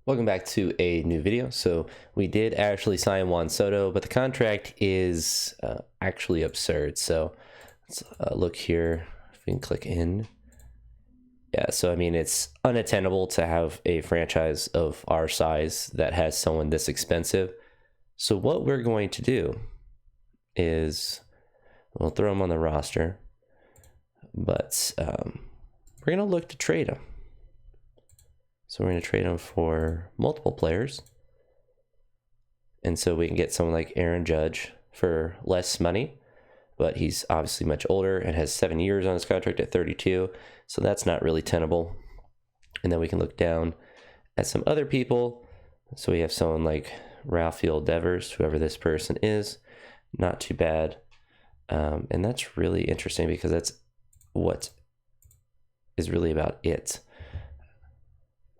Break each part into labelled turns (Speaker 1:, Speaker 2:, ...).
Speaker 1: Welcome back to a new video. So we did actually sign Juan Soto, but the contract is actually absurd. So let's look here. If we can click in. Yeah, so I mean, it's unattainable to have a franchise of our size that has someone this expensive. So what we're going to do is we'll throw him on the roster, but we're going to look to trade him. So we're going to trade him for multiple players. And so we can get someone like Aaron Judge for less money, but he's obviously much older and has 7 years on his contract at 32. So that's not really tenable. And then we can look down at some other people. So we have someone like Rafael Devers, whoever this person is, not too bad. And that's really interesting because that's what is really about it.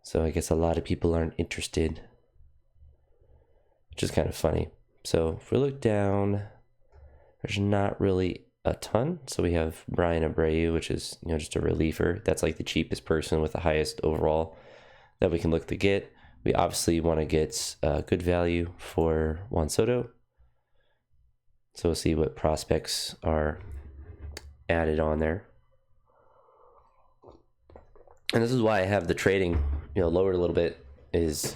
Speaker 1: So I guess a lot of people aren't interested, which is kind of funny. So if we look down, there's not really a ton. So we have Brian Abreu, which is, just a reliever. That's like the cheapest person with the highest overall that we can look to get. We obviously want to get good value for Juan Soto. So we'll see what prospects are added on there. And this is why I have the trading, lowered a little bit, is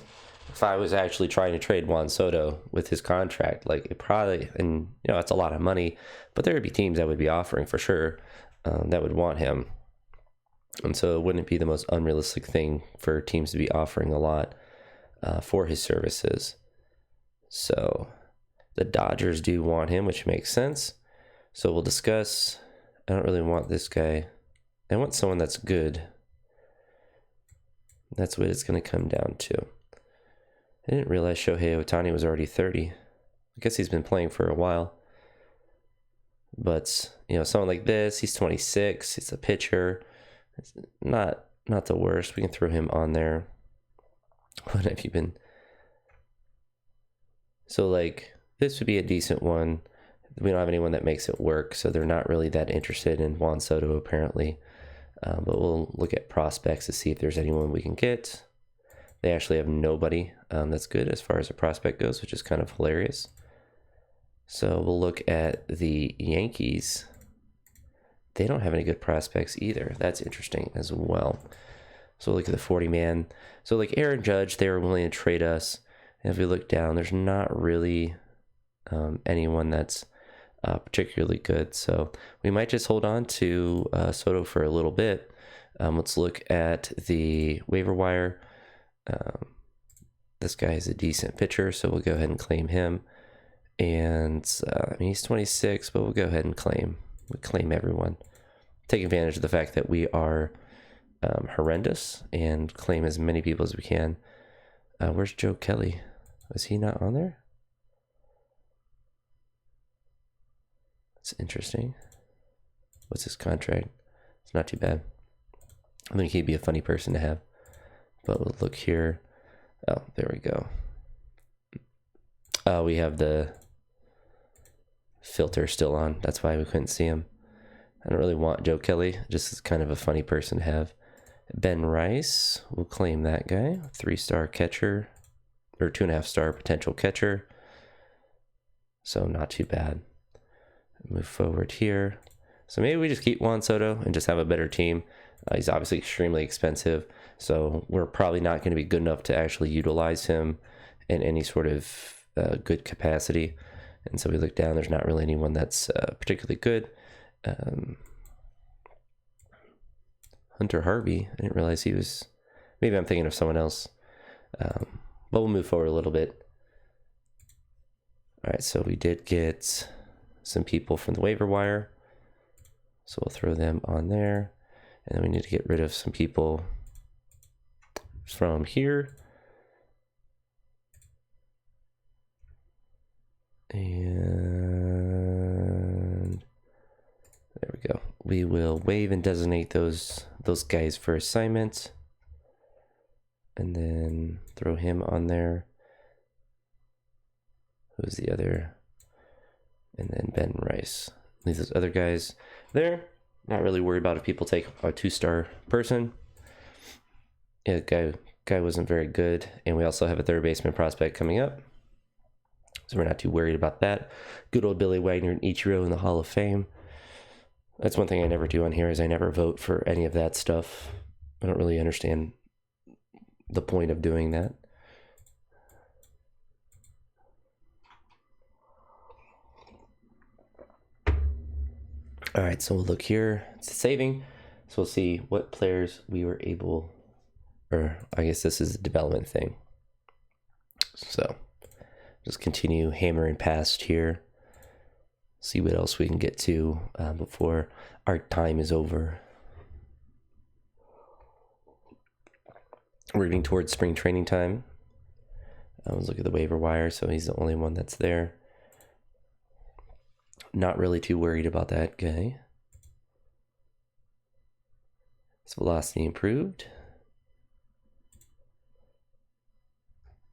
Speaker 1: if I was actually trying to trade Juan Soto with his contract, like it probably, and that's a lot of money, but there would be teams that would be offering for sure that would want him. And so it wouldn't be the most unrealistic thing for teams to be offering a lot for his services. So the Dodgers do want him, which makes sense. So we'll discuss. I don't really want this guy. I want someone that's good. That's what it's going to come down to. I didn't realize Shohei Ohtani was already 30. I guess he's been playing for a while. But, someone like this, he's 26. He's a pitcher. It's not the worst. We can throw him on there. What have you been? So, this would be a decent one. We don't have anyone that makes it work, so they're not really that interested in Juan Soto, apparently. But we'll look at prospects to see if there's anyone we can get. They actually have nobody that's good as far as a prospect goes, which is kind of hilarious. So we'll look at the Yankees. They don't have any good prospects either. That's interesting as well. So we'll look at the 40-man. So like Aaron Judge, they were willing to trade us. And if we look down, there's not really anyone that's particularly good. So we might just hold on to Soto for a little bit. Let's look at the waiver wire. This guy is a decent pitcher, so we'll go ahead and claim him. And he's 26, but we'll go ahead and claim everyone. Take advantage of the fact that we are horrendous and claim as many people as we can. Where's Joe Kelly? Was he not on there? It's interesting. What's his contract? It's not too bad. I think he'd be a funny person to have. But we'll look here. Oh, there we go. We have the filter still on. That's why we couldn't see him. I don't really want Joe Kelly. Just as kind of a funny person to have. Ben Rice. We'll claim that guy. 3-star catcher. Or 2.5-star potential catcher. So not too bad. Move forward here. So maybe we just keep Juan Soto and just have a better team. He's obviously extremely expensive, so we're probably not going to be good enough to actually utilize him in any sort of good capacity. And so we look down, there's not really anyone that's particularly good. Hunter Harvey, I didn't realize he was, maybe I'm thinking of someone else. But we'll move forward a little bit. All right, so we did get some people from the waiver wire. So we'll throw them on there. And then we need to get rid of some people from here. And there we go. We will waive and designate those guys for assignment. And then throw him on there. Who's the other? And then Ben Rice. Leave those other guys there. Not really worried about if people take a 2-star person. Yeah, guy Guy wasn't very good. And we also have a third baseman prospect coming up, so we're not too worried about that. Good old Billy Wagner and Ichiro in the Hall of Fame. That's one thing I never do on here, is I never vote for any of that stuff. I don't really understand the point of doing that. All right, so we'll look here. It's saving. So we'll see what players we were able, or I guess this is a development thing. So just continue hammering past here. See what else we can get to before our time is over. We're getting towards spring training time. Let's look at the waiver wire. So he's the only one that's there. Not really too worried about that guy. His velocity improved.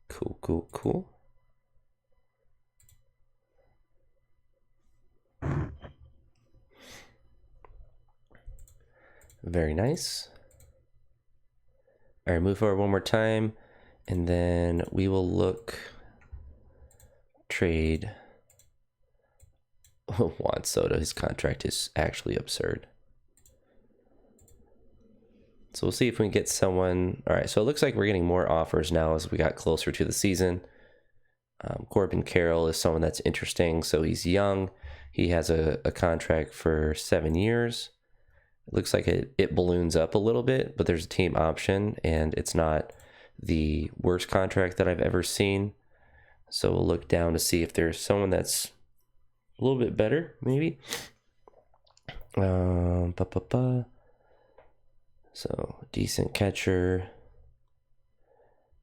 Speaker 1: Cool. Very nice. All right, move forward one more time, and then we will look trade Juan Soto. His contract is actually absurd. So we'll see if we can get someone. All right, so it looks like we're getting more offers now as we got closer to the season. Corbin Carroll is someone that's interesting. So he's young. He has a contract for 7 years. It looks like it balloons up a little bit, but there's a team option, and it's not the worst contract that I've ever seen. So we'll look down to see if there's someone that's a little bit better, maybe. So decent catcher.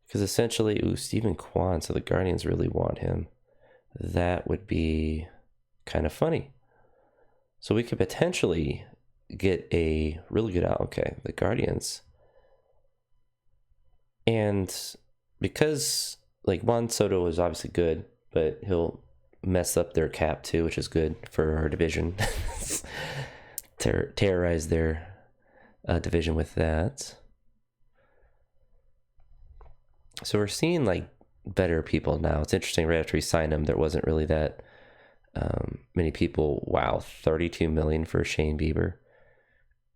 Speaker 1: Because essentially, Stephen Kwan, so the Guardians really want him. That would be kind of funny. So we could potentially get a really good out. Okay, the Guardians. And because like Juan Soto is obviously good, but he'll mess up their cap too, which is good for our division. Terrorize their division with that. So we're seeing like better people now. It's interesting, right after we signed him, there wasn't really that many people. Wow, 32 million for Shane Bieber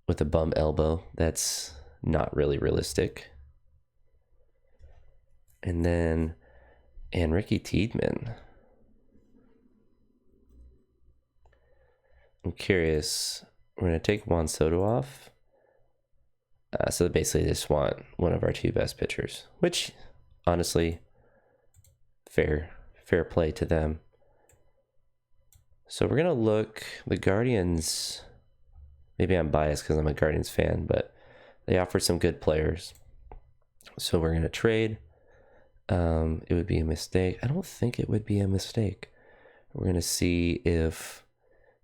Speaker 1: with a bum elbow. That's not really realistic. And then Ricky Tiedemann. I'm curious. We're going to take Juan Soto off. So basically they just want one of our two best pitchers, which honestly, fair play to them. So we're going to look, the Guardians, maybe I'm biased because I'm a Guardians fan, but they offer some good players. So we're going to trade. It would be a mistake. I don't think it would be a mistake. We're going to see if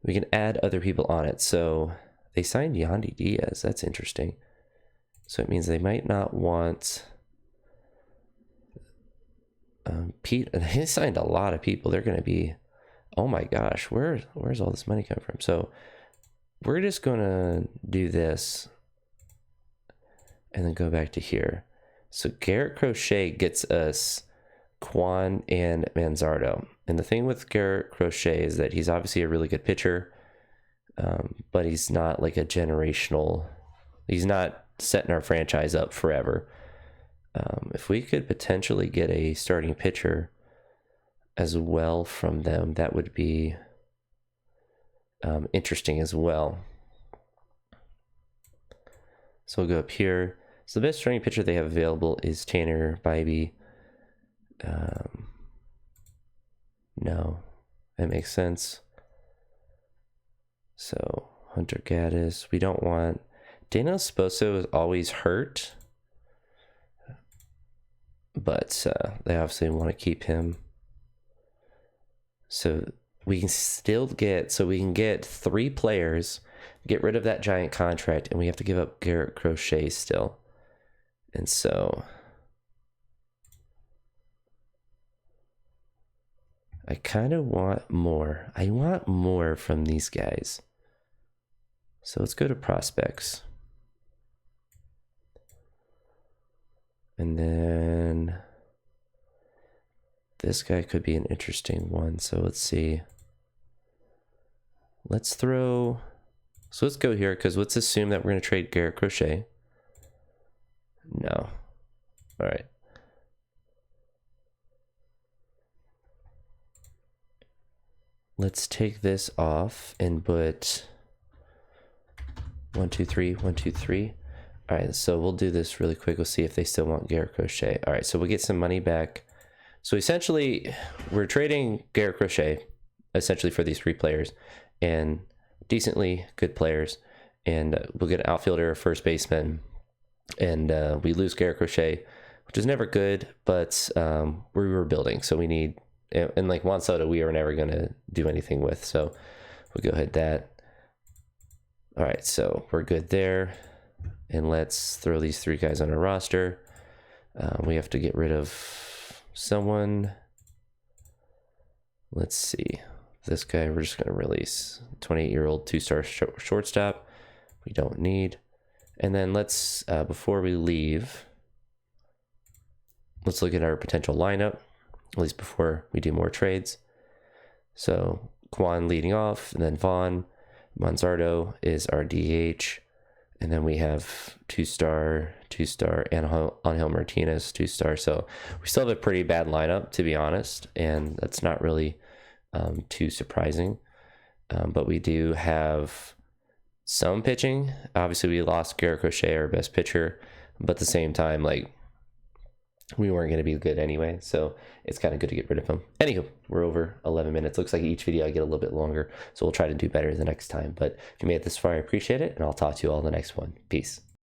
Speaker 1: we can add other people on it. So they signed Yandy Diaz. That's interesting. So it means they might not want Pete. They signed a lot of people. They're going to be, oh my gosh, where's all this money coming from? So we're just going to do this and then go back to here. So Garrett Crochet gets us Kwan and Manzardo. And the thing with Garrett Crochet is that he's obviously a really good pitcher, but he's not like a generational, he's not setting our franchise up forever. If we could potentially get a starting pitcher as well from them, that would be interesting as well. So we'll go up here. So the best starting pitcher they have available is Tanner Bybee. No, that makes sense. So Hunter Gaddis, we don't want. Daniel Sposo is always hurt, but they obviously want to keep him. So we can still get, so we can get 3 players, get rid of that giant contract, and we have to give up Garrett Crochet still. And so I kind of want more. I want more from these guys. So let's go to prospects. And then this guy could be an interesting one. So let's see. Let's throw... So let's go here, because let's assume that we're going to trade Garrett Crochet. No. All right. Let's take this off and put 1, 2, 3, 1, 2, 3. All right, so we'll do this really quick. We'll see if they still want Garrett Crochet. All right, so we'll get some money back. So essentially, we're trading Garrett Crochet essentially for these 3 players and decently good players. And we'll get an outfielder, a first baseman, and we lose Garrett Crochet, which is never good, but we were building, so we need... And like Juan Soto, we are never going to do anything with. So we'll go ahead that. All right, so we're good there. And let's throw these 3 guys on our roster. We have to get rid of someone. Let's see. This guy, we're just going to release. 28-year-old 2-star shortstop. We don't need. And then let's, before we leave, let's look at our potential lineup. At least before we do more trades. So Kwan leading off, and then Vaughn. Manzardo is our DH. And then we have 2-star, Angel Martinez, 2-star. So we still have a pretty bad lineup, to be honest. And that's not really too surprising. But we do have some pitching. Obviously, we lost Garrett Crochet, our best pitcher. But at the same time, like, we weren't going to be good anyway, so it's kind of good to get rid of him. Anywho, we're over 11 minutes. Looks like each video I get a little bit longer, so we'll try to do better the next time. But if you made it this far, I appreciate it, and I'll talk to you all in the next one. Peace.